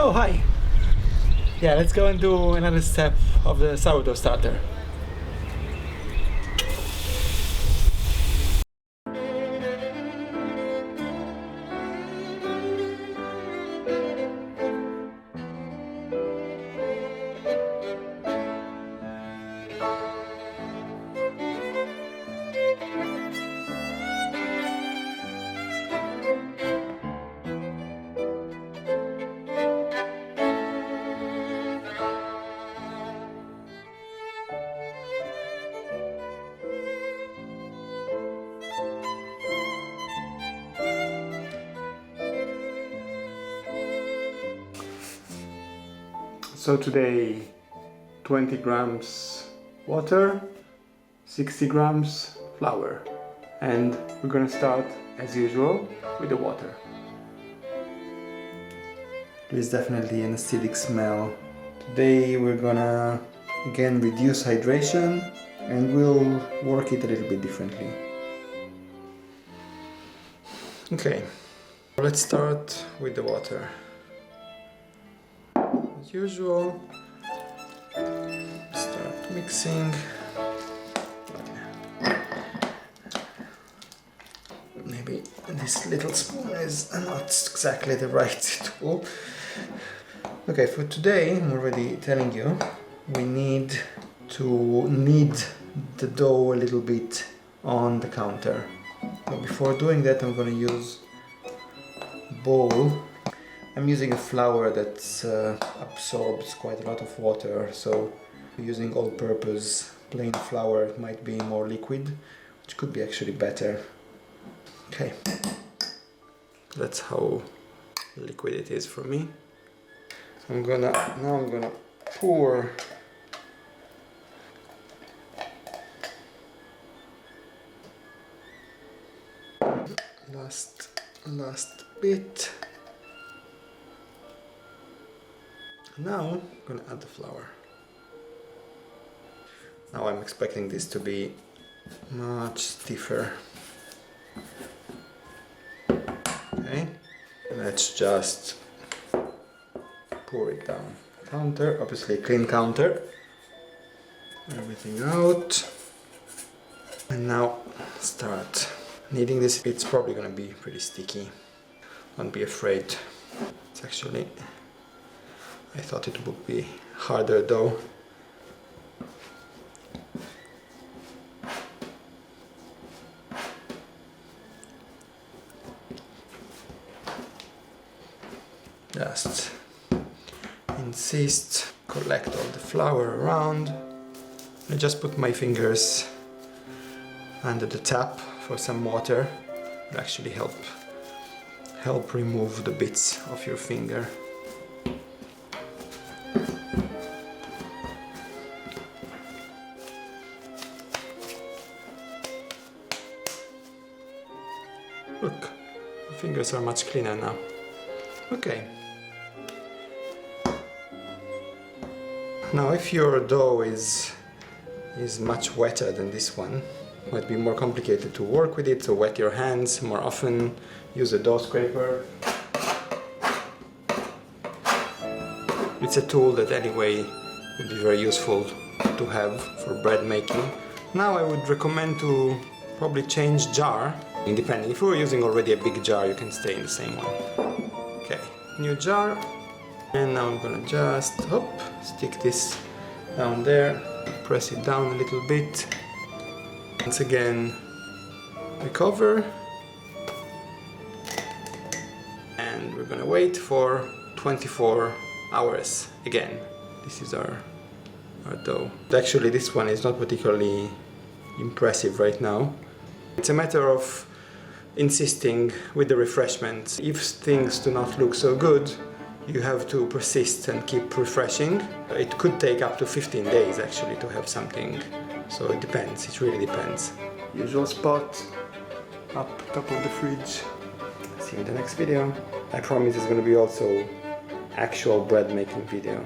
Oh, hi! Yeah, let's go and do another step of the sourdough starter. So today 20 grams water, 60 grams flour, and we're gonna start as usual with the water. There's definitely an acidic smell. Today we're gonna again reduce hydration and we'll work it a little bit differently. Okay, let's start with the water. As usual, start mixing. Maybe this little spoon is not exactly the right tool. Okay, for today, I'm already telling you, we need to knead the dough a little bit on the counter. But before doing that, I'm going to use a bowl. I'm using a flour that absorbs quite a lot of water, so using all-purpose plain flour it might be more liquid, which could be actually better. Okay, that's how liquid it is for me. Now I'm gonna pour last bit. Now I'm gonna add the flour. Now I'm expecting this to be much stiffer. Okay, let's just pour it down. Counter, obviously a clean counter. Everything out. And now start kneading this. It's probably gonna be pretty sticky. Don't be afraid. It's actually, I thought it would be harder though. Just insist, collect all the flour around. I just put my fingers under the tap for some water. It actually help remove the bits of your finger. Look, the fingers are much cleaner now. Okay. Now if your dough is much wetter than this one, it might be more complicated to work with it, so wet your hands more often, use a dough scraper. It's a tool that anyway would be very useful to have for bread making. Now I would recommend to probably change jar, depending. If you're using already a big jar, you can stay in the same one. Okay, new jar. And now I'm gonna just stick this down there, press it down a little bit. Once again, recover. And we're gonna wait for 24 hours again. This is our dough. Actually, this one is not particularly impressive right now. It's a matter of insisting with the refreshment. If things do not look so good, you have to persist and keep refreshing. It could take up to 15 days actually to have something. So it depends, it really depends. Usual spot, up top of the fridge. See you in the next video. I promise it's going to be also actual bread making video.